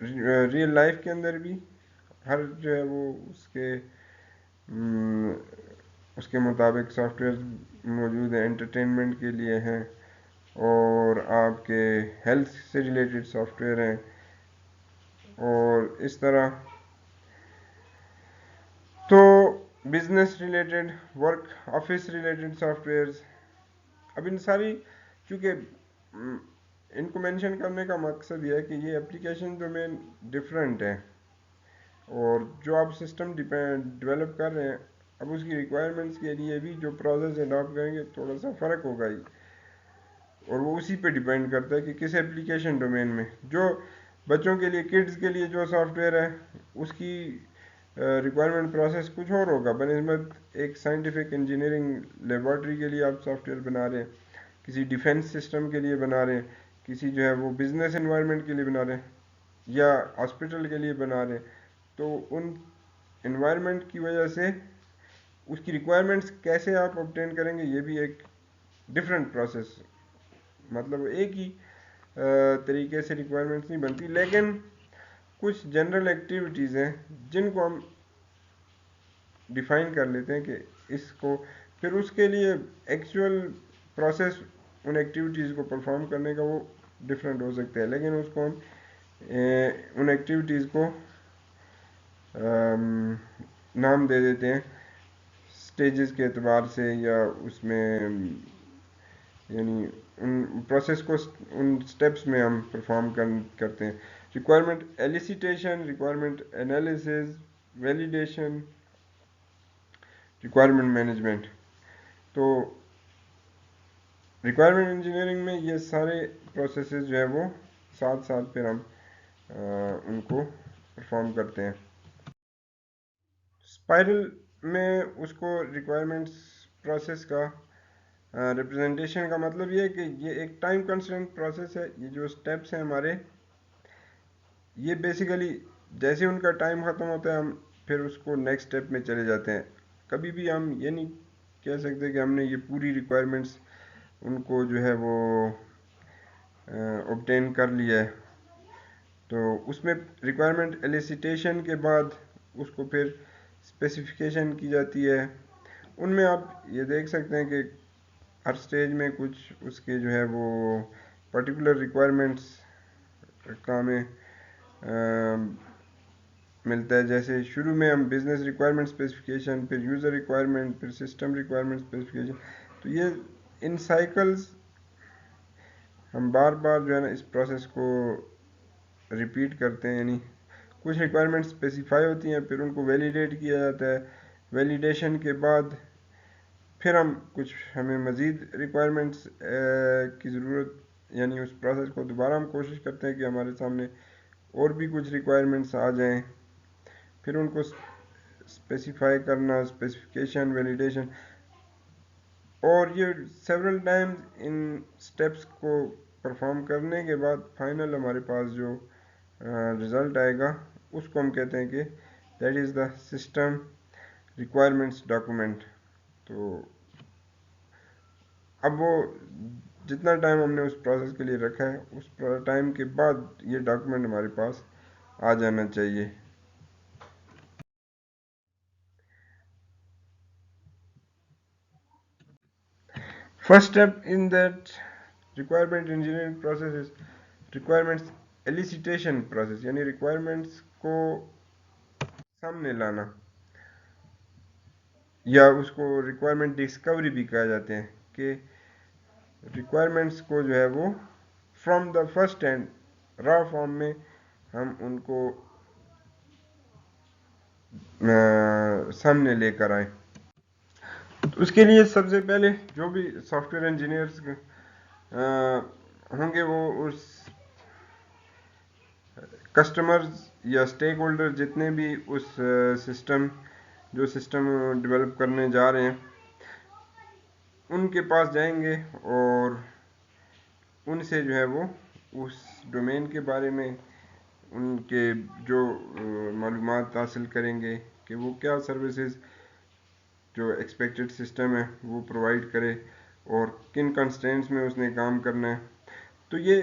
Real life کے اندر بھی ہر جو ہے وہ اس کے مطابق سافٹ ویئر موجود ہیں، انٹرٹینمنٹ کے لیے ہیں، اور آپ کے ہیلتھ سے ریلیٹڈ سافٹ ویئر ہیں، اور اس طرح تو business related, work office related softwares. اب ان ساری، چونکہ ان کو مینشن کرنے کا مقصد یہ ہے کہ یہ اپلیکیشن ڈومین ڈفرینٹ ہے، اور جو آپ سسٹم ڈیولپ کر رہے ہیں، اب اس کی ریکوائرمنٹس کے لیے بھی جو پروسیس اڈاپٹ کریں گے تھوڑا سا فرق ہوگا ہی، اور وہ اسی پہ ڈیپینڈ کرتا ہے کہ کس اپلیکیشن ڈومین میں. جو بچوں کے لیے، کڈز کے لیے جو سافٹ ویئر ہے، اس کی ریکوائرمنٹ پروسیس کچھ اور ہوگا بنسبت ایک سائنٹیفک انجینئرنگ لیبارٹری کے لیے آپ سافٹ ویئر بنا رہے ہیں، کسی ڈیفینس سسٹم کے لیے بنا رہے ہیں، کسی جو ہے وہ بزنس انوائرمنٹ کے لیے بنا رہے ہیں، یا ہاسپٹل کے لیے بنا رہے ہیں. تو ان انوائرمنٹ کی وجہ سے اس کی ریکوائرمنٹس کیسے آپ obtain کریں گے، یہ بھی ایک ڈفرینٹ پروسیس، مطلب ایک ہی طریقے سے ریکوائرمنٹس نہیں بنتی، لیکن کچھ جنرل ایکٹیویٹیز ہیں جن کو ہم ڈیفائن کر لیتے ہیں کہ اس کو، پھر اس کے لیے ایکچوئل پروسیس ان ایکٹیویٹیز کو پرفارم کرنے کا وہ ڈفرینٹ ہو سکتا ہے، لیکن اس کو ہم ان ایکٹیویٹیز کو نام دے دیتے ہیں سٹیجز کے اعتبار سے، یا اس میں یعنی ان پروسیس کو ان سٹیپس میں ہم پرفارم کرتے ہیں. Requirement elicitation, requirement analysis, validation, requirement management. تو ریکوائرمنٹ انجینئرنگ میں یہ سارے پروسیسز جو ہے وہ ساتھ ساتھ پھر ہم ان کو پرفارم کرتے ہیں. اسپائرل میں اس کو ریکوائرمنٹس پروسیس کا ریپرزنٹیشن کا مطلب یہ ہے کہ یہ ایک ٹائم کنسٹرینٹ پروسیس ہے. یہ جو سٹیپس ہیں ہمارے، یہ بیسیکلی جیسے ان کا ٹائم ختم ہوتا ہے، ہم پھر اس کو نیکسٹ سٹیپ میں چلے جاتے ہیں. کبھی بھی ہم یہ نہیں کہہ سکتے کہ ہم نے یہ پوری ریکوائرمنٹس ان کو جو ہے وہ obtain کر لیا ہے. تو اس میں ریکوائرمنٹ ایلیسیٹیشن کے بعد اس کو پھر اسپیسیفیکیشن کی جاتی ہے. ان میں آپ یہ دیکھ سکتے ہیں کہ ہر سٹیج میں کچھ اس کے جو ہے وہ پرٹیکولر ریکوائرمنٹس کا ہمیں ملتا ہے. جیسے شروع میں ہم بزنس ریکوائرمنٹ اسپیسیفکیشن، پھر یوزر ریکوائرمنٹ، پھر سسٹم ریکوائرمنٹ اسپیسیفکیشن. تو یہ ان سائیکلز ہم بار بار جو ہے نا اس پروسیس کو ریپیٹ کرتے ہیں. یعنی کچھ ریکوائرمنٹ اسپیسیفائی ہوتی ہیں، پھر ان کو ویلیڈیٹ کیا جاتا ہے. ویلیڈیشن کے بعد پھر ہمیں مزید ریکوائرمنٹس کی ضرورت، یعنی اس پروسیس کو دوبارہ ہم کوشش کرتے ہیں کہ ہمارے سامنے اور بھی کچھ ریکوائرمنٹس آ جائیں، پھر ان کو اسپیسیفائی کرنا، اسپیسیفکیشن، ویلیڈیشن، اور یہ سیورل ٹائمز ان سٹیپس کو پرفارم کرنے کے بعد فائنل ہمارے پاس جو رزلٹ آئے گا اس کو ہم کہتے ہیں کہ that is the system requirements document. تو اب وہ جتنا ٹائم ہم نے اس پروسیس کے لیے رکھا ہے، اس ٹائم کے بعد یہ ڈاکومنٹ ہمارے پاس آ جانا چاہیے. First step in that requirement engineering process is requirements elicitation process, یعنی ریکوائرمنٹس کو سامنے لانا، یا اس کو ریکوائرمنٹ ڈسکوری بھی کہا جاتے ہیں، کہ ریکوائرمنٹس کو جو ہے وہ from the first and raw form میں ہم ان کو سامنے لے کر آئیں. تو اس کے لیے سب سے پہلے جو بھی سافٹ ویئر انجینئرس ہوں گے، وہ اس کسٹمرز یا اسٹیک ہولڈر جتنے بھی اس سسٹم ڈیولپ کرنے جا رہے ہیں ان کے پاس جائیں گے، اور ان سے جو ہے وہ اس ڈومین کے بارے میں ان کے جو معلومات حاصل کریں گے کہ وہ کیا سروسز جو ایکسپیکٹڈ سسٹم ہے وہ پرووائڈ کرے، اور کن کنسٹرینٹس میں اس نے کام کرنا ہے. تو یہ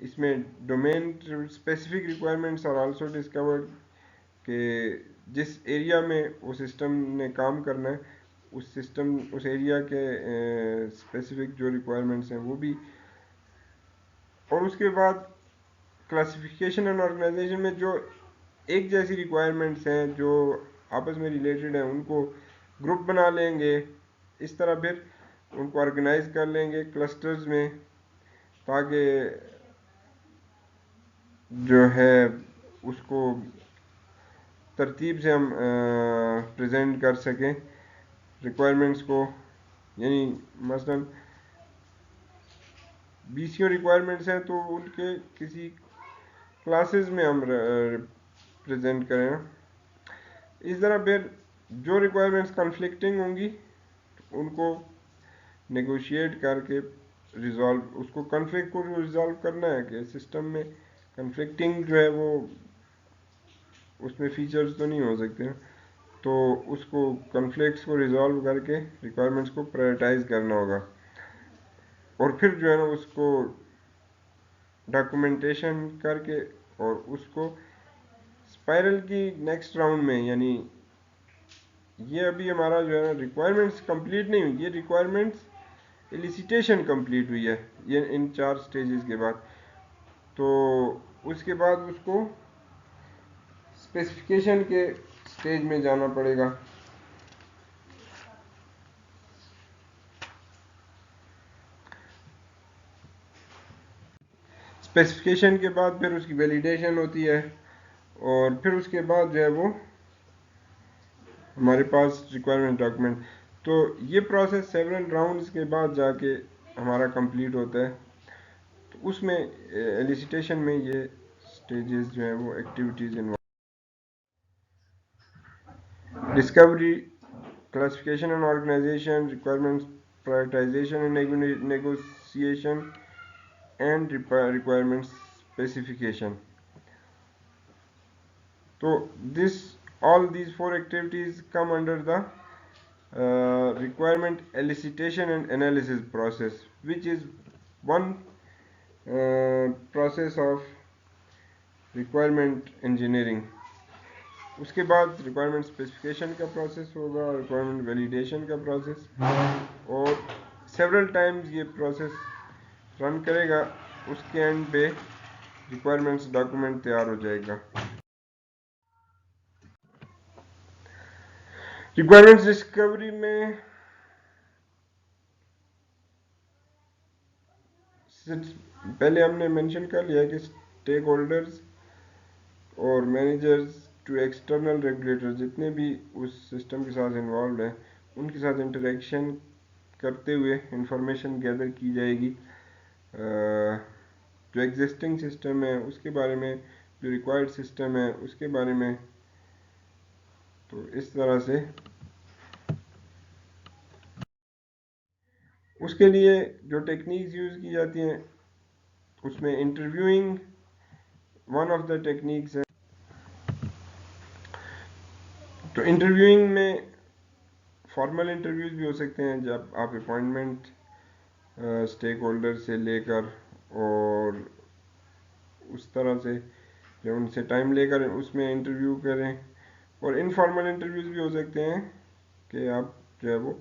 اس میں domain specific requirements are also discovered کہ جس ایریا میں وہ سسٹم نے کام کرنا ہے اس ایریا کے اسپیسیفک جو ریکوائرمنٹس ہیں وہ بھی. اور اس کے بعد کلاسیفیکیشن اینڈ آرگنائزیشن میں جو ایک جیسی ریکوائرمنٹس ہیں جو آپس میں ریلیٹڈ ہیں ان کو گروپ بنا لیں گے. اس طرح پھر ان کو آرگنائز کر لیں گے کلسٹرز میں تاکہ جو ہے اس کو ترتیب سے ہم پریزنٹ کر سکیں ریکوائرمنٹس کو. یعنی مثلا 20 ریکوائرمنٹس ہیں تو ان کے کسی کلاسز میں ہم پریزنٹ کریں. اس طرح پھر جو ریکوائرمنٹس کنفلکٹنگ ہوں گی ان کو نیگوشیٹ کر کے ریزالو اس کو کنفلکٹ کو ریزالو کرنا ہے کہ سسٹم میں کنفلکٹنگ جو ہے وہ اس میں فیچرز تو نہیں ہو سکتے تو اس کو کنفلکٹس کو ریزالو کر کے ریکوائرمنٹس کو پرائرٹائز کرنا ہوگا. اور پھر جو ہے نا اس کو ڈاکومنٹیشن کر کے اور اس کو اسپائرل کی نیکسٹ راؤنڈ میں یعنی یہ ابھی ہمارا جو ہے نا ریکوائرمنٹس کمپلیٹ نہیں ہوئی یہ ریکوائرمنٹس ایلیسیٹیشن کمپلیٹ ہوئی ہے یہ ان 4 سٹیجز کے بعد. تو اس کے بعد اس کو اسپیسیفکیشن کے سٹیج میں جانا پڑے گا. اسپیسیفکیشن کے بعد پھر اس کی ویلیڈیشن ہوتی ہے اور پھر اس کے بعد جو ہے وہ ہمارے پاس ریکوائرمنٹ ڈاکومنٹ. تو یہ پروسیس سیورل راؤنڈز کے بعد جا کے ہمارا کمپلیٹ ہوتا ہے. تو اس میں ایلیسیٹیشن میں یہ سٹیجز جو ہیں وہ activities discovery classification and organisation requirement prioritisation and negotiation and requirement specification. تو all these 4 activities come under the requirement elicitation and analysis process, which is one process of requirement engineering. اس کے بعد requirement specification کا process ہوگا requirement validation کا process اور several Times یہ process run کرے گا. اس کے اینڈ پہ ریکوائرمنٹس ڈاکومنٹ تیار ہو جائے گا. ریکوائرمنٹس ڈسکوری میں پہلے ہم نے مینشن کر لیا کہ اسٹیک ہولڈرز اور مینیجرز ٹو ایکسٹرنل ریگولیٹر جتنے بھی اس سسٹم کے ساتھ انوالوڈ ہیں ان کے ساتھ انٹریکشن کرتے ہوئے انفارمیشن گیدر کی جائے گی جو ایگزسٹنگ سسٹم ہے اس کے بارے میں جو ریکوائرڈ سسٹم ہے اس کے بارے میں. تو اس طرح سے اس کے لیے جو ٹیکنیکس یوز کی جاتی ہیں اس میں interviewing one of the techniques ہے. تو انٹرویوئنگ میں فارمل انٹرویوز بھی ہو سکتے ہیں جب آپ اپوائنٹمنٹ اسٹیک ہولڈر سے لے کر اور اس طرح سے جب ان سے ٹائم لے کر اس میں انٹرویو کریں. اور انفارمل انٹرویوز بھی ہو سکتے ہیں کہ آپ جو ہے وہ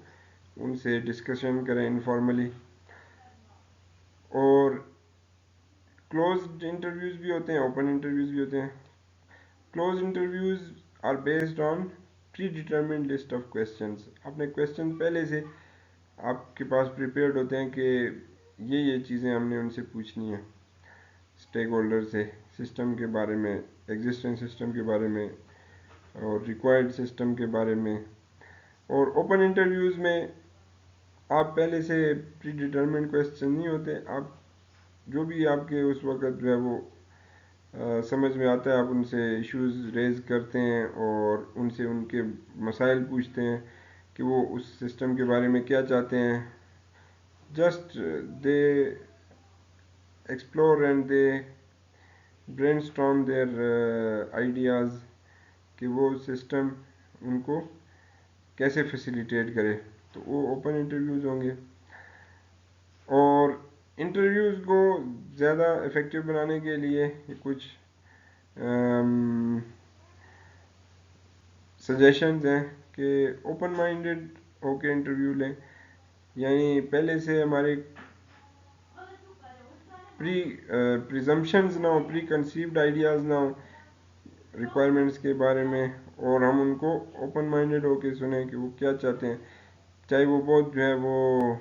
ان سے ڈسکشن کریں انفارملی. اور کلوزڈ انٹرویوز بھی ہوتے ہیں اوپن انٹرویوز بھی ہوتے ہیں. Closed interviews are based on predetermined list of questions. اپنے کویسچن پہلے سے آپ کے پاس پریپیئرڈ ہوتے ہیں کہ یہ چیزیں ہم نے ان سے پوچھنی ہیں اسٹیک ہولڈر سے سسٹم کے بارے میں ایگزسٹنگ سسٹم کے بارے میں اور ریکوائرڈ سسٹم کے بارے میں. اور اوپن انٹرویوز میں آپ پہلے سے پری ڈیٹرمنڈ کویسچن نہیں ہوتے آپ جو بھی آپ کے اس وقت جو ہے وہ سمجھ میں آتا ہے آپ ان سے ایشوز ریز کرتے ہیں اور ان سے ان کے مسائل پوچھتے ہیں کہ وہ اس سسٹم کے بارے میں کیا چاہتے ہیں. Just they explore and they brainstorm their ideas کہ وہ سسٹم ان کو کیسے فیسیلیٹیٹ کرے. تو وہ اوپن انٹرویوز ہوں گے. اور انٹرویوز کو زیادہ افیکٹو بنانے کے لیے کچھ سجیشنز ہیں کہ اوپن مائنڈیڈ ہو کے انٹرویو لیں، یعنی پہلے سے ہمارے پریزمپشنز نہ ہوں، پری کنسیوڈ آئیڈیاز نہ ہوں ریکوائرمنٹس کے بارے میں، اور ہم ان کو اوپن مائنڈیڈ ہو کے سنیں کہ وہ کیا چاہتے ہیں، چاہے وہ بہت جو ہے وہ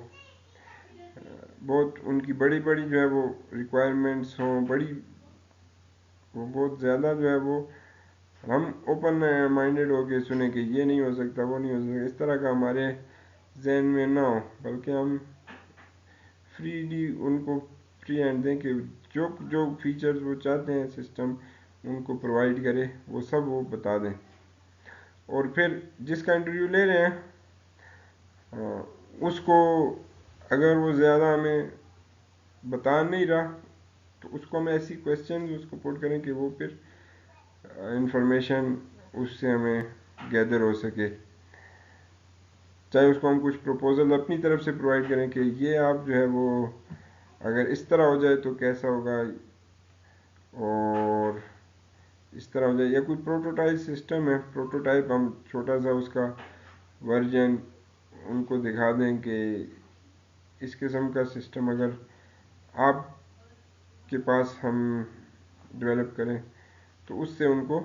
بہت ان کی بڑی بڑی جو ہے وہ ریکوائرمنٹس ہوں، وہ بہت زیادہ جو ہے وہ ہم اوپن مائنڈیڈ ہو کے سنیں کہ یہ نہیں ہو سکتا، وہ نہیں ہو سکتا، اس طرح کا ہمارے ذہن میں نہ ہو، بلکہ ہم فریلی ان کو فری ہینڈ دیں کہ جو فیچرز وہ چاہتے ہیں سسٹم ان کو پرووائڈ کرے، وہ سب وہ بتا دیں۔ اور پھر جس کا انٹرویو لے رہے ہیں اس کو اگر وہ زیادہ ہمیں بتا نہیں رہا تو اس کو ہمیں ایسی کویسچنز اس کو پوٹ کریں کہ وہ پھر انفارمیشن اس سے ہمیں گیدر ہو سکے، چاہے اس کو ہم کچھ پروپوزل اپنی طرف سے پرووائڈ کریں کہ یہ آپ جو ہے وہ اگر اس طرح ہو جائے تو کیسا ہوگا، اور اس طرح ہو جائے، یا کوئی پروٹوٹائپ سسٹم ہے، پروٹوٹائپ ہم چھوٹا سا اس کا ورژن ان کو دکھا دیں کہ اس قسم کا سسٹم اگر آپ کے پاس ہم ڈیولپ کریں تو اس سے ان کو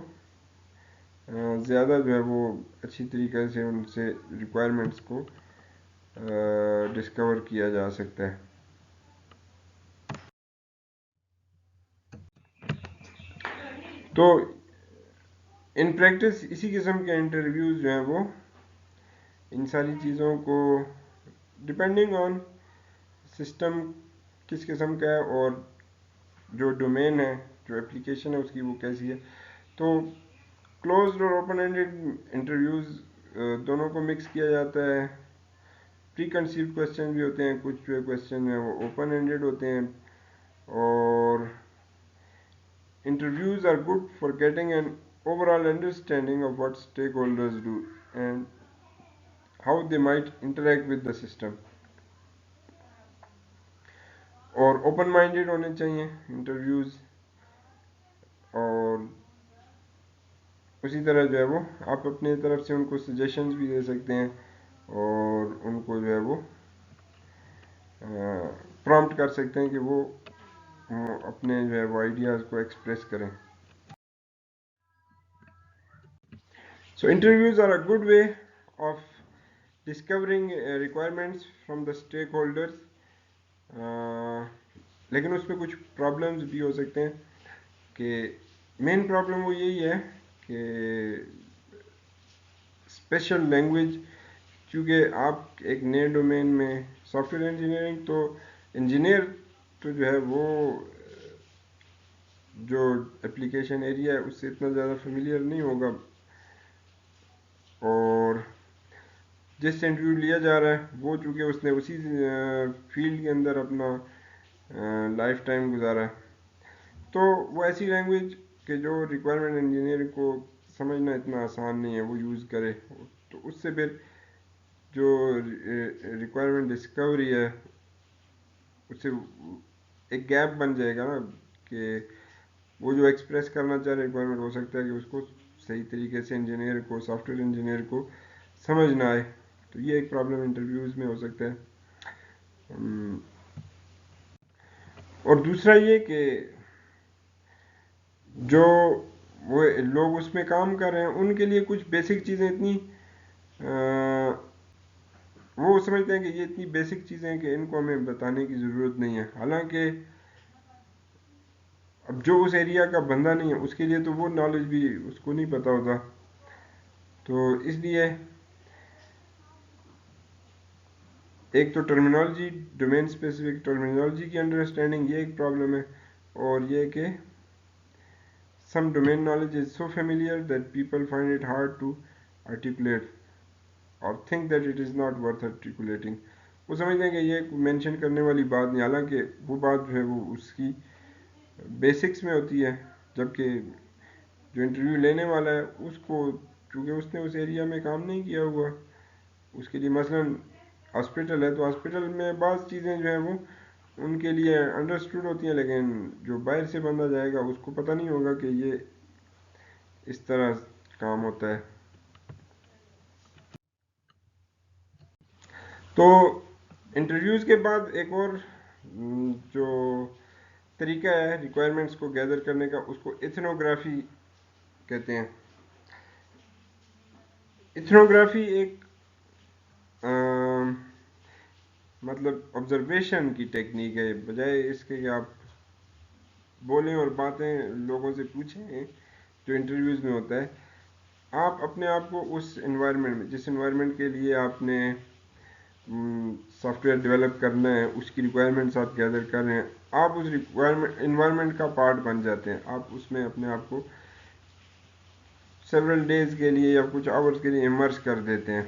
زیادہ جو ہے وہ اچھی طریقے سے ان سے ریکوائرمنٹس کو ڈسکور کیا جا سکتا ہے۔ تو ان پریکٹس اسی قسم کے انٹرویوز جو ہیں وہ ان ساری چیزوں کو ڈپینڈنگ آن سسٹم کس قسم کا ہے اور جو ڈومین ہے، جو اپلیکیشن ہے اس کی وہ کیسی ہے، تو کلوزڈ اور اوپن اینڈیڈ انٹرویوز دونوں کو مکس کیا جاتا ہے۔ پری کنسیوڈ کویسچن بھی ہوتے ہیں، کچھ جو کویسچن ہیں وہ اوپن اینڈیڈ ہوتے ہیں، اور interviews are good for getting an overall understanding of what stakeholders do and how they might interact with the system، اور اوپن مائنڈیڈ ہونے چاہیے انٹرویوز، اور اسی طرح جو ہے وہ آپ اپنے طرف سے ان کو سجیشنز بھی دے سکتے ہیں اور ان کو جو ہے وہ پرومپٹ کر سکتے ہیں کہ وہ اپنے جو ہے وہ آئیڈیاز کو ایکسپریس کریں۔ So interviews are a good way of discovering requirements from the stakeholders، لیکن اس میں کچھ پرابلمز بھی ہو سکتے ہیں، کہ مین پرابلم وہ یہی ہے کہ اسپیشل لینگویج، کیونکہ آپ ایک نئے ڈومین میں سافٹ ویئر انجینئرنگ، تو انجینئر تو جو ہے وہ جو اپلیکیشن ایریا ہے اس سے اتنا زیادہ فیملیئر نہیں ہوگا، اور جس سے انٹرویو لیا جا رہا ہے وہ چونکہ اس نے اسی فیلڈ کے اندر اپنا لائف ٹائم گزارا ہے، تو وہ ایسی لینگویج کہ جو ریکوائرمنٹ انجینئر کو سمجھنا اتنا آسان نہیں ہے وہ یوز کرے، تو اس سے پھر جو ریکوائرمنٹ ڈسکوری ہے اس سے ایک گیپ بن جائے گا نا، کہ وہ جو ایکسپریس کرنا چاہ رہے ریکوائرمنٹ ہو سکتا ہے کہ اس کو صحیح طریقے سے انجینئر کو، سافٹ ویئر انجینئر کو سمجھ نہ آئے، تو یہ ایک پرابلم انٹرویوز میں ہو سکتا ہے۔ اور دوسرا یہ کہ جو وہ لوگ اس میں کام کر رہے ہیں ان کے لیے کچھ بیسک چیزیں اتنی وہ سمجھتے ہیں کہ یہ اتنی بیسک چیزیں ہیں کہ ان کو ہمیں بتانے کی ضرورت نہیں ہے، حالانکہ اب جو اس ایریا کا بندہ نہیں ہے اس کے لیے تو وہ نالج بھی اس کو نہیں پتا ہوتا، تو اس لیے ایک تو ٹرمینالوجی، ڈومین اسپیسیفک ٹرمینالوجی کی انڈرسٹینڈنگ، یہ ایک پرابلم ہے، اور یہ کہ some domain knowledge is so familiar that people find it hard to articulate or think that it is not worth articulating، وہ سمجھتے ہیں کہ یہ مینشن کرنے والی بات نہیں، حالانکہ وہ بات جو ہے وہ اس کی بیسکس میں ہوتی ہے، جبکہ جو انٹرویو لینے والا ہے اس کو چونکہ اس نے اس ایریا میں کام نہیں کیا ہوا، اس کے لیے مثلاً ہاسپٹل ہے تو ہاسپٹل میں بعض چیزیں جو ہیں وہ ان کے لیے انڈرسٹوڈ ہوتی ہیں، لیکن جو باہر سے بندہ جائے گا اس کو پتہ نہیں ہوگا کہ یہ اس طرح کام ہوتا ہے. تو انٹرویوز کے بعد ایک اور جو طریقہ ہے ریکوائرمنٹس کو گیدر کرنے کا، اس کو ایتھنوگرافی کہتے ہیں. ایتھنوگرافی ایک مطلب آبزرویشن کی ٹیکنیک ہے، بجائے اس کے کہ آپ بولیں اور باتیں لوگوں سے پوچھیں جو انٹرویوز میں ہوتا ہے. آپ اپنے آپ کو اس انوائرمنٹ میں، جس انوائرمنٹ کے لیے آپ نے سافٹ ویئر ڈیولپ کرنا ہے، اس کی ریکوائرمنٹس آپ گیدر کر رہے ہیں، آپ اس انوائرمنٹ کا پارٹ بن جاتے ہیں. آپ اس میں اپنے آپ کو سیورل ڈیز کے لیے یا کچھ آورز کے لیے امرس کر دیتے ہیں.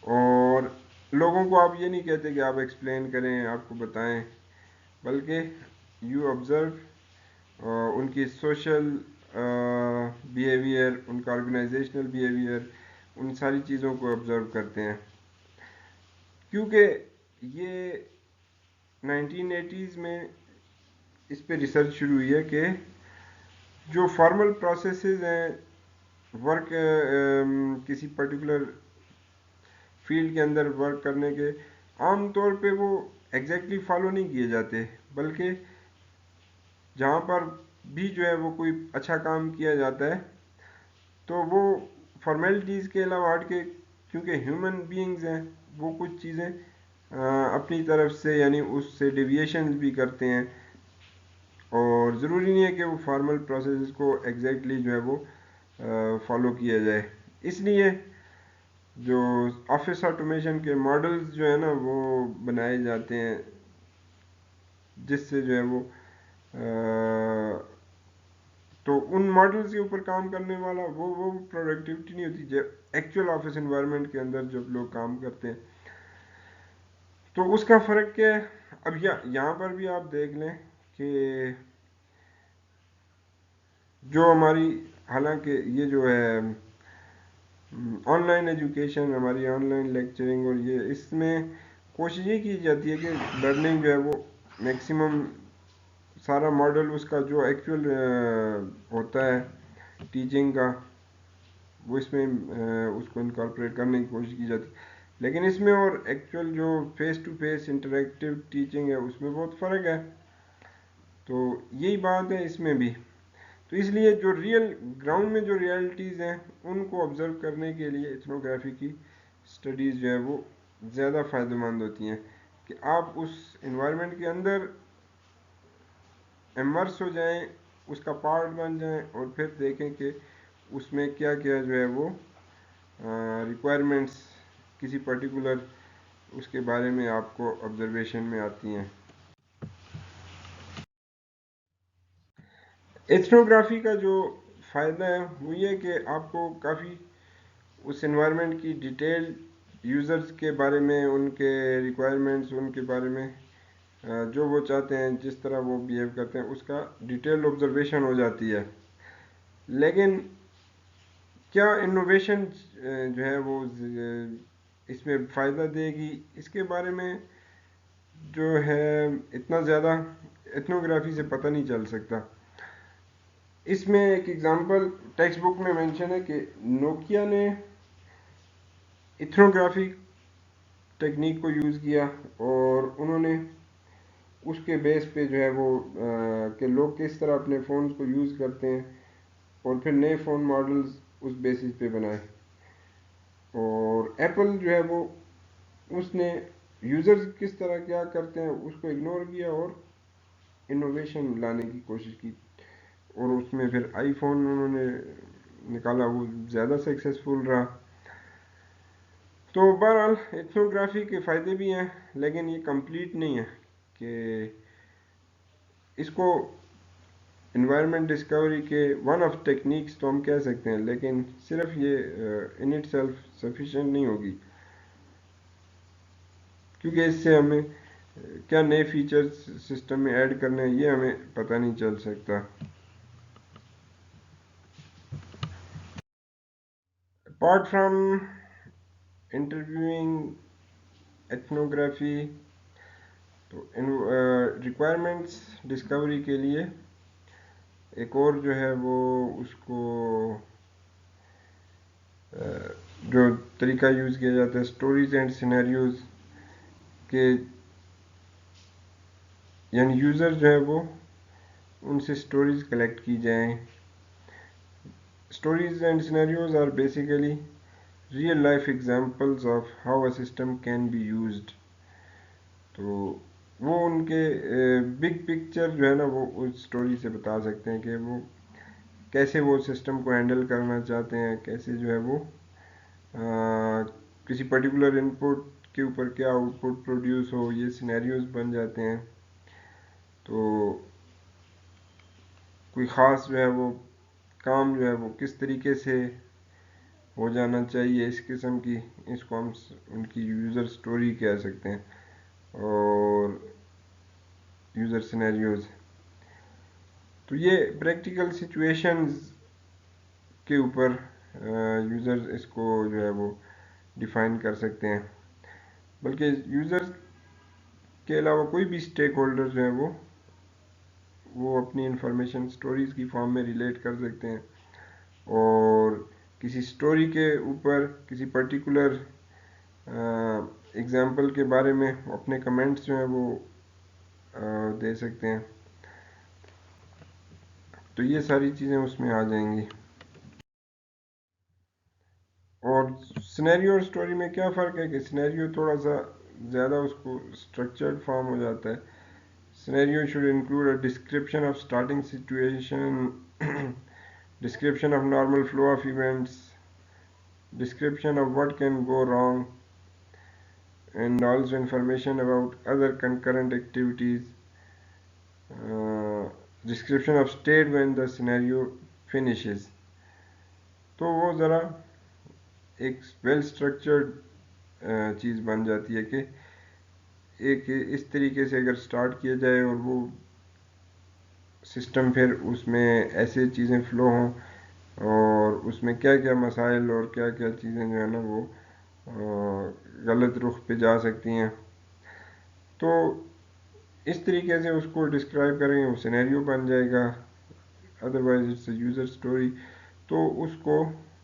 اور لوگوں کو آپ یہ نہیں کہتے کہ آپ ایکسپلین کریں، آپ کو بتائیں، بلکہ یو آبزرو ان کی سوشل بیہیویئر، ان کا آرگنائزیشنل بیہیویئر، ان ساری چیزوں کو آبزرو کرتے ہیں. کیونکہ یہ 1980s میں اس پہ ریسرچ شروع ہوئی ہے کہ جو فارمل پروسیسز ہیں ورک، کسی پرٹیکولر فیلڈ کے اندر ورک کرنے کے، عام طور پہ وہ ایگزیکٹلی فالو نہیں کیے جاتے، بلکہ جہاں پر بھی جو ہے وہ کوئی اچھا کام کیا جاتا ہے تو وہ فارمیلٹیز کے علاوہ ہٹ کے، کیونکہ ہیومن بینگز ہیں، وہ کچھ چیزیں اپنی طرف سے یعنی اس سے ڈیویشنز بھی کرتے ہیں، اور ضروری نہیں ہے کہ وہ فارمل پروسیسز کو ایگزیکٹلی جو ہے وہ فالو کیا جائے. اس لیے جو آفس آٹومیشن کے ماڈلز جو ہیں نا وہ بنائے جاتے ہیں، جس سے جو ہے وہ تو ان ماڈلز کے اوپر کام کرنے والا وہ پروڈکٹیوٹی نہیں ہوتی جو ایکچوئل آفس انوائرمنٹ کے اندر جب لوگ کام کرتے ہیں. تو اس کا فرق کیا ہے؟ اب یہاں پر بھی آپ دیکھ لیں کہ جو ہماری، حالانکہ یہ جو ہے آن لائن ایجوکیشن، ہماری آن لائن لیکچرنگ، اور یہ اس میں کوشش یہ کی جاتی ہے کہ لرننگ جو ہے وہ میکسیمم سارا ماڈل اس کا جو ایکچوئل ہوتا ہے ٹیچنگ کا، وہ اس میں اس کو انکارپوریٹ کرنے کی کوشش کی جاتی ہے. لیکن اس میں اور ایکچوئل جو face to face interactive teaching ہے اس میں بہت فرق ہے. تو یہی بات ہے اس میں بھی. تو اس لیے جو ریئل گراؤنڈ میں جو ریالٹیز ہیں ان کو آبزرو کرنے کے لیے ایتھنوگرافی کی اسٹڈیز جو ہے وہ زیادہ فائدہ مند ہوتی ہیں، کہ آپ اس انوائرمنٹ کے اندر امرس ہو جائیں، اس کا پارٹ بن جائیں، اور پھر دیکھیں کہ اس میں کیا کیا جو ہے وہ ریکوائرمنٹس کسی پرٹیکولر اس کے بارے میں آپ کو آبزرویشن میں آتی ہیں. ایتھنوگرافی کا جو فائدہ ہے وہ یہ کہ آپ کو کافی اس انوائرمنٹ کی ڈیٹیل، یوزرز کے بارے میں، ان کے ریکوائرمنٹس، ان کے بارے میں جو وہ چاہتے ہیں، جس طرح وہ بیہیو کرتے ہیں، اس کا ڈیٹیل آبزرویشن ہو جاتی ہے. لیکن کیا انوویشن جو ہے وہ اس میں فائدہ دے گی، اس کے بارے میں جو ہے اتنا زیادہ ایتھنوگرافی سے پتہ نہیں چل سکتا. اس میں ایک ایگزامپل ٹیکسٹ بک میں مینشن ہے کہ نوکیا نے ایتھنوگرافی ٹیکنیک کو یوز کیا، اور انہوں نے اس کے بیس پہ جو ہے وہ کہ لوگ کس طرح اپنے فونز کو یوز کرتے ہیں، اور پھر نئے فون ماڈلز اس بیسس پہ بنائے. اور ایپل جو ہے وہ اس نے یوزرز کس طرح کیا کرتے ہیں اس کو اگنور کیا اور انوویشن لانے کی کوشش کی، اور اس میں پھر آئی فون انہوں نے نکالا، وہ زیادہ سکسیسفل رہا. تو بہرحال ایتھنوگرافی کے فائدے بھی ہیں، لیکن یہ کمپلیٹ نہیں ہے کہ اس کو انوائرمنٹ ڈسکوری کے ون آف ٹیکنیکس تو ہم کہہ سکتے ہیں، لیکن صرف یہ ان اٹ سیلف سفیشینٹ نہیں ہوگی، کیونکہ اس سے ہمیں کیا نئے فیچرز سسٹم میں ایڈ کرنے ہیں یہ ہمیں پتہ نہیں چل سکتا. اپارٹ فرام انٹرویوئنگ ایتھنوگرافی، تو ان ریکوائرمنٹس ڈسکوری کے لیے ایک اور جو ہے وہ اس کو جو طریقہ یوز کیا جاتا ہے اسٹوریز اینڈ سینیریوز کے، یعنی یوزر جو ہے وہ ان سے اسٹوریز کلیکٹ کی جائیں. Stories and scenarios are basically real life examples of how a system can be used. تو وہ ان کے بگ پکچر جو ہے نا وہ اس اسٹوری سے بتا سکتے ہیں کہ وہ کیسے وہ سسٹم کو ہینڈل کرنا چاہتے ہیں، کیسے جو ہے وہ کسی پرٹیکولر ان پٹ کے اوپر کیا آؤٹ پٹ پروڈیوس ہو، یہ سینیریوز بن جاتے ہیں. تو کوئی خاص جو ہے وہ کام جو ہے وہ کس طریقے سے ہو جانا چاہیے، اس قسم کی، اس کو ہم ان کی یوزر سٹوری کہہ سکتے ہیں اور یوزر سینیریوز. تو یہ پریکٹیکل سچویشنز کے اوپر یوزر اس کو جو ہے وہ ڈیفائن کر سکتے ہیں. بلکہ یوزر کے علاوہ کوئی بھی اسٹیک ہولڈر جو ہیں وہ اپنی انفارمیشن سٹوریز کی فارم میں ریلیٹ کر سکتے ہیں اور کسی سٹوری کے اوپر کسی پرٹیکولر ایگزامپل کے بارے میں اپنے کمنٹس جو ہیں وہ دے سکتے ہیں. تو یہ ساری چیزیں اس میں آ جائیں گی. اور سینیریو اور سٹوری میں کیا فرق ہے کہ سینیریو تھوڑا سا زیادہ اس کو اسٹرکچرڈ فارم ہو جاتا ہے. Scenario should include a description of starting situation, description of normal flow of events, description of what can go wrong, and also information about other concurrent activities, description of state when the scenario finishes. تو وہ ذرا ایک well structured چیز بن جاتی ہے کہ ایک اس طریقے سے اگر سٹارٹ کیا جائے اور وہ سسٹم پھر اس میں ایسے چیزیں فلو ہوں اور اس میں کیا کیا مسائل اور کیا کیا چیزیں جو ہے نا وہ غلط رخ پہ جا سکتی ہیں. تو اس طریقے سے اس کو ڈسکرائب کریں گے، وہ سینیریو بن جائے گا. Otherwise it's a user story. تو اس کو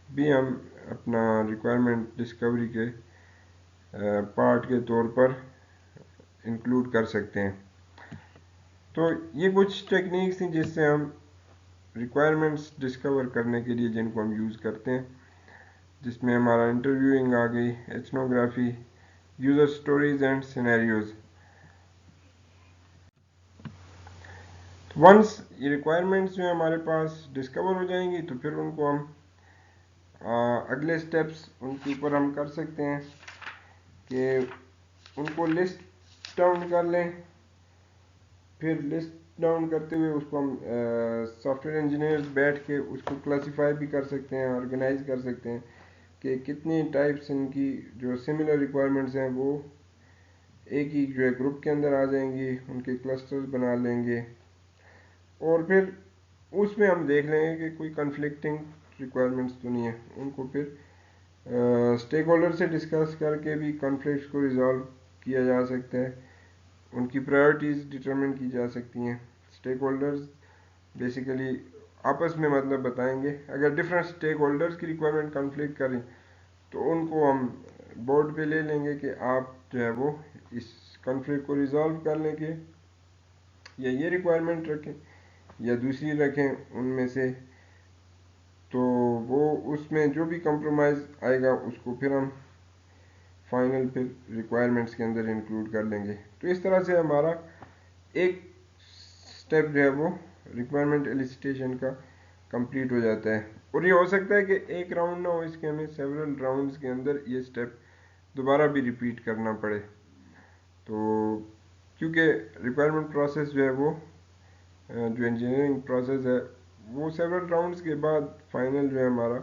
بھی ہم اپنا ریکوائرمنٹ ڈسکوری کے پارٹ کے طور پر انکلوڈ کر سکتے ہیں. تو یہ کچھ ٹیکنیکس تھیں جس سے ہم ریکوائرمنٹس ڈسکور کرنے کے لیے جن کو ہم یوز کرتے ہیں، جس میں ہمارا انٹرویوئنگ آ گئی، ethnography, user stories and scenarios. Once یہ ریکوائرمنٹس جو ہیں ہمارے پاس ڈسکور ہو جائیں گی تو پھر ان کو ہم اگلے سٹیپس ان کے اوپر ہم کر سکتے ہیں کہ ان کو لسٹ ڈاؤن کر لیں. پھر لسٹ ڈاؤن کرتے ہوئے اس کو ہم سافٹ ویئر انجینئرز بیٹھ کے اس کو کلاسیفائی بھی کر سکتے ہیں، آرگنائز کر سکتے ہیں کہ کتنی ٹائپس ان کی جو سملر ریکوائرمنٹس ہیں وہ ایک ہی جو ہے گروپ کے اندر آ جائیں گی، ان کے کلسٹرز بنا لیں گے. اور پھر اس میں ہم دیکھ لیں گے کہ کوئی کنفلکٹنگ ریکوائرمنٹس تو نہیں ہے. ان کو پھر اسٹیک ہولڈر سے ڈسکس کر کے بھی کنفلکٹس کو ریزالو کیا جا سکتا ہے، ان کی پرائرٹیز ڈٹرمن کی جا سکتی ہیں. اسٹیک ہولڈرز بیسیکلی آپس میں مطلب بتائیں گے. اگر ڈفرینٹ اسٹیک ہولڈرز کی ریکوائرمنٹ کنفلکٹ کریں تو ان کو ہم بورڈ پہ لے لیں گے کہ آپ جو ہے وہ اس کنفلکٹ کو ریزالو کر لیں گے، یا یہ ریکوائرمنٹ رکھیں یا دوسری رکھیں ان میں سے. تو وہ اس میں جو بھی کمپرومائز آئے گا اس کو پھر ہم فائنل پھر ریکوائرمنٹس کے اندر انکلوڈ کر لیں گے. تو اس طرح سے ہمارا ایک سٹیپ جو ہے وہ ریکوائرمنٹ ایلیسٹیشن کا کمپلیٹ ہو جاتا ہے. اور یہ ہو سکتا ہے کہ ایک راؤنڈ نہ ہو، اس کے ہمیں سیورل راؤنڈز کے اندر یہ سٹیپ دوبارہ بھی ریپیٹ کرنا پڑے. تو کیونکہ ریکوائرمنٹ پروسیس جو ہے وہ جو انجینئرنگ پروسیس ہے وہ سیورل راؤنڈز کے بعد فائنل جو ہے ہمارا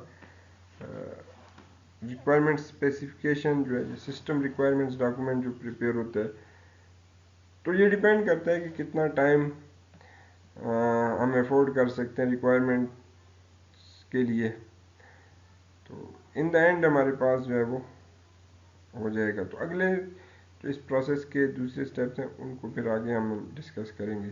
ریکوائرمنٹ اسپیسیفکیشن جو ہے سسٹم ریکوائرمنٹس ڈاکومنٹ جو پریپیئر ہوتا ہے. تو یہ ڈیپینڈ کرتا ہے کہ کتنا ٹائم ہم افورڈ کر سکتے ہیں ریکوائرمنٹ کے لیے. تو ان دا اینڈ ہمارے پاس جو ہے وہ ہو جائے گا. تو اگلے تو اس پروسیس کے دوسرے سٹیپس ہیں ان کو پھر آگے ہم ڈسکس کریں گے.